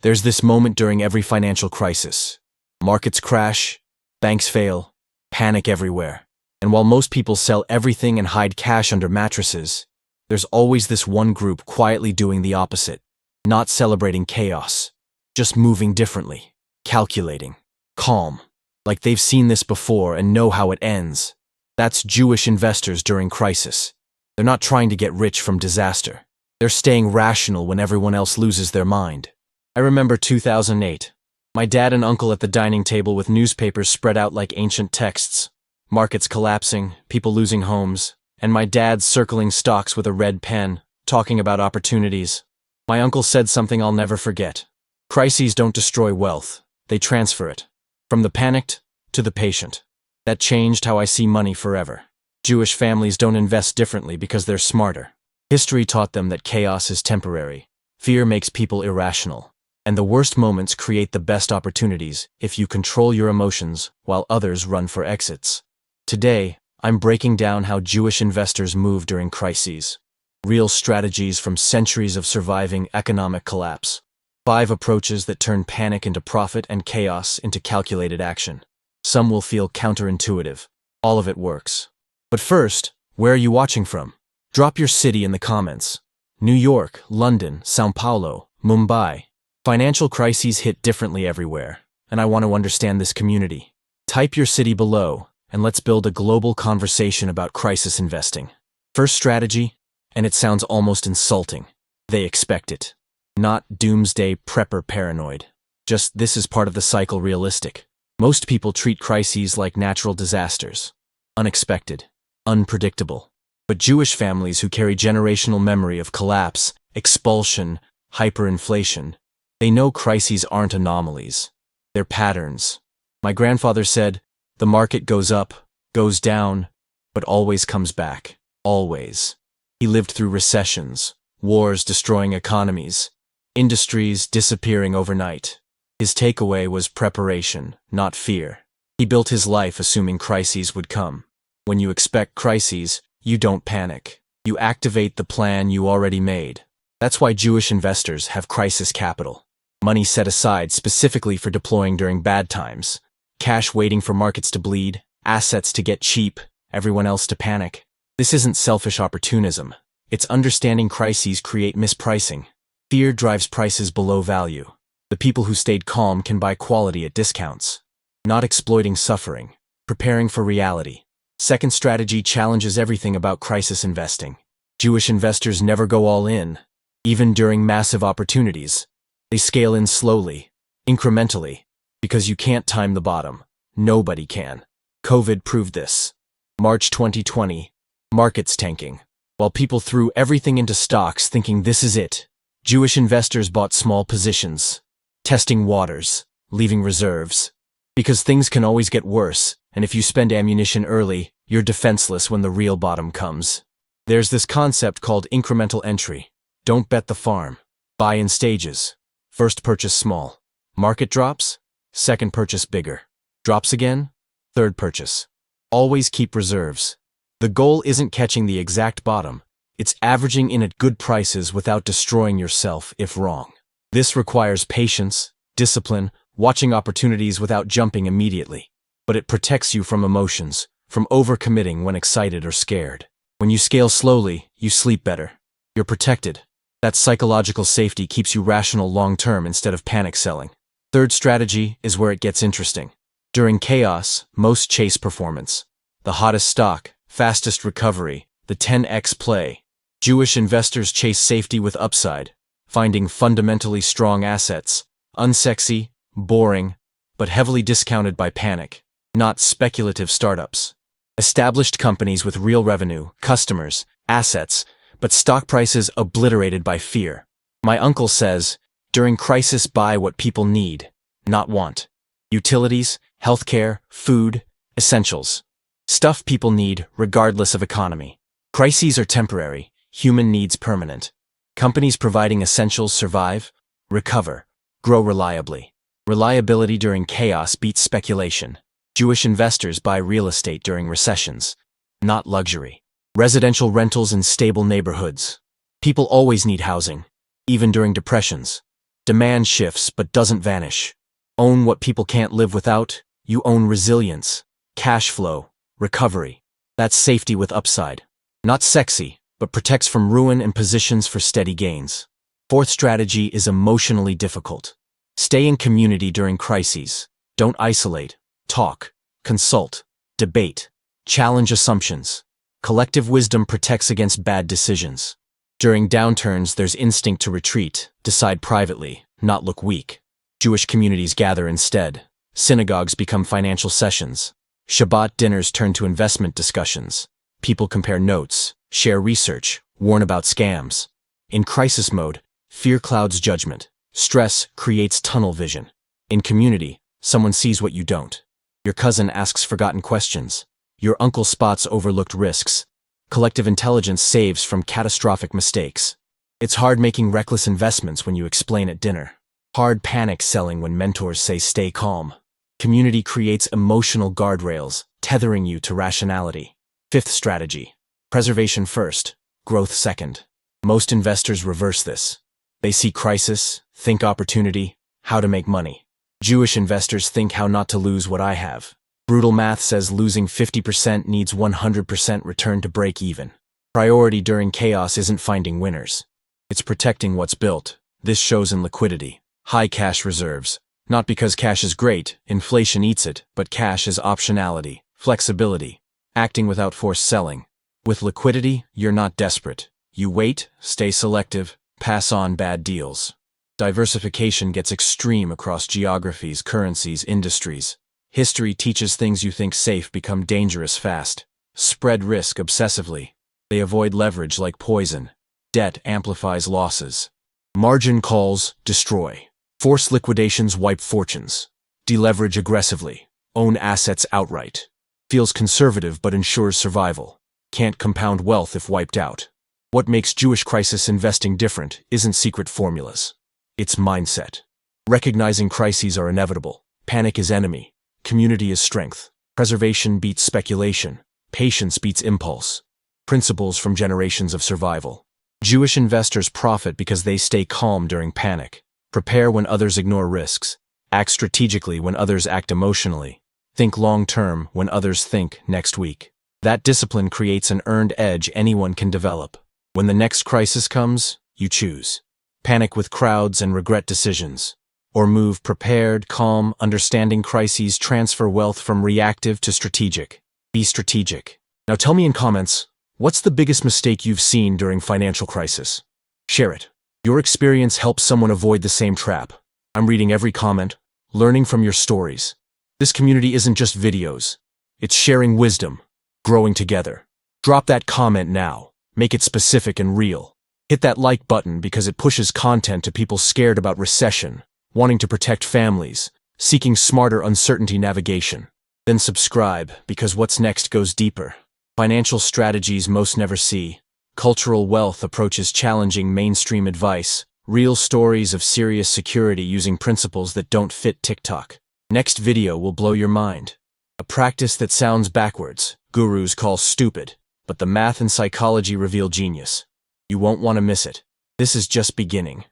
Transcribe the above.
There's this moment during every financial crisis. Markets crash, banks fail, panic everywhere. And while most people sell everything and hide cash under mattresses, there's always this one group quietly doing the opposite, not celebrating chaos, just moving differently, calculating, calm, like they've seen this before and know how it ends. That's Jewish investors during crisis. They're not trying to get rich from disaster. They're staying rational when everyone else loses their mind. I remember 2008. My dad and uncle at the dining table with newspapers spread out like ancient texts. Markets collapsing, people losing homes, and my dad circling stocks with a red pen, talking about opportunities. My uncle said something I'll never forget. Crises don't destroy wealth, they transfer it. From the panicked to the patient. That changed how I see money forever. Jewish families don't invest differently because they're smarter. History taught them that chaos is temporary. Fear makes people irrational. And the worst moments create the best opportunities if you control your emotions while others run for exits. Today, I'm breaking down how Jewish investors move during crises. Real strategies from centuries of surviving economic collapse. 5 approaches that turn panic into profit and chaos into calculated action. Some will feel counterintuitive. All of it works. But first, where are you watching from? Drop your city in the comments. New York, London, São Paulo, Mumbai. Financial crises hit differently everywhere, and I want to understand this community. Type your city below, and let's build a global conversation about crisis investing. First strategy, and it sounds almost insulting. They expect it. Not doomsday prepper paranoid. Just this is part of the cycle realistic. Most people treat crises like natural disasters. Unexpected. Unpredictable. But Jewish families who carry generational memory of collapse, expulsion, hyperinflation, they know crises aren't anomalies. They're patterns. My grandfather said, the market goes up, goes down, but always comes back. Always. He lived through recessions, wars destroying economies, industries disappearing overnight. His takeaway was preparation, not fear. He built his life assuming crises would come. When you expect crises, you don't panic. You activate the plan you already made. That's why Jewish investors have crisis capital. Money set aside specifically for deploying during bad times. Cash waiting for markets to bleed, assets to get cheap, everyone else to panic. This isn't selfish opportunism. It's understanding crises create mispricing. Fear drives prices below value. The people who stayed calm can buy quality at discounts. Not exploiting suffering. Preparing for reality. Second strategy challenges everything about crisis investing. Jewish investors never go all in. Even during massive opportunities. They scale in slowly, incrementally. Because you can't time the bottom. Nobody can. COVID proved this. March 2020. Markets tanking. While people threw everything into stocks thinking this is it, Jewish investors bought small positions, testing waters, leaving reserves. Because things can always get worse, and if you spend ammunition early, you're defenseless when the real bottom comes. There's this concept called incremental entry. Don't bet the farm. Buy in stages. First purchase small. Market drops? Second purchase bigger. Drops again? Third purchase. Always keep reserves. The goal isn't catching the exact bottom. It's averaging in at good prices without destroying yourself if wrong. This requires patience, discipline, watching opportunities without jumping immediately. But it protects you from emotions, from overcommitting when excited or scared. When you scale slowly, you sleep better. You're protected. That psychological safety keeps you rational long-term instead of panic selling. Third strategy is where it gets interesting. During chaos, most chase performance. The hottest stock, fastest recovery, the 10x play. Jewish investors chase safety with upside, finding fundamentally strong assets, unsexy, boring, but heavily discounted by panic, not speculative startups. Established companies with real revenue, customers, assets, but stock prices obliterated by fear. My uncle says, during crisis buy what people need, not want. Utilities, healthcare, food, essentials. Stuff people need regardless of economy. Crises are temporary, human needs permanent. Companies providing essentials survive, recover, grow reliably. Reliability during chaos beats speculation. Jewish investors buy real estate during recessions, not luxury. Residential rentals in stable neighborhoods. People always need housing, even during depressions. Demand shifts but doesn't vanish. Own what people can't live without. You own resilience, cash flow, recovery. That's safety with upside. Not sexy, but protects from ruin and positions for steady gains. Fourth strategy is emotionally difficult. Stay in community during crises. Don't isolate. Talk, consult, debate, challenge assumptions. Collective wisdom protects against bad decisions. During downturns, there's instinct to retreat, decide privately, not look weak. Jewish communities gather instead. Synagogues become financial sessions. Shabbat dinners turn to investment discussions. People compare notes, share research, warn about scams. In crisis mode, fear clouds judgment. Stress creates tunnel vision. In community, someone sees what you don't. Your cousin asks forgotten questions. Your uncle spots overlooked risks. Collective intelligence saves from catastrophic mistakes. It's hard making reckless investments when you explain at dinner. Hard panic selling when mentors say stay calm. Community creates emotional guardrails, tethering you to rationality. Fifth strategy. Preservation first, growth second. Most investors reverse this. They see crisis, think opportunity, how to make money. Jewish investors think how not to lose what I have. Brutal math says losing 50% needs 100% return to break even. Priority during chaos isn't finding winners. It's protecting what's built. This shows in liquidity. High cash reserves. Not because cash is great, inflation eats it, but cash is optionality, flexibility, acting without forced selling. With liquidity, you're not desperate. You wait, stay selective, pass on bad deals. Diversification gets extreme across geographies, currencies, industries. History teaches things you think safe become dangerous fast. Spread risk obsessively. They avoid leverage like poison. Debt amplifies losses. Margin calls destroy. Forced liquidations wipe fortunes. Deleverage aggressively. Own assets outright. Feels conservative but ensures survival. Can't compound wealth if wiped out. What makes Jewish crisis investing different isn't secret formulas. It's mindset. Recognizing crises are inevitable. Panic is enemy. Community is strength. Preservation beats speculation. Patience beats impulse. Principles from generations of survival. Jewish investors profit because they stay calm during panic. Prepare when others ignore risks. Act strategically when others act emotionally. Think long-term when others think next week. That discipline creates an earned edge anyone can develop. When the next crisis comes, you choose. Panic with crowds and regret decisions. Or move prepared, calm, understanding crises, transfer wealth from reactive to strategic. Be strategic. Now tell me in comments, what's the biggest mistake you've seen during financial crisis? Share it. Your experience helps someone avoid the same trap. I'm reading every comment, learning from your stories. This community isn't just videos. It's sharing wisdom, growing together. Drop that comment now. Make it specific and real. Hit that like button because it pushes content to people scared about recession, wanting to protect families, seeking smarter uncertainty navigation. Then subscribe because what's next goes deeper. Financial strategies most never see. Cultural wealth approaches challenging mainstream advice. Real stories of serious security using principles that don't fit TikTok. Next video will blow your mind. A practice that sounds backwards, gurus call stupid, but the math and psychology reveal genius. You won't want to miss it. This is just beginning.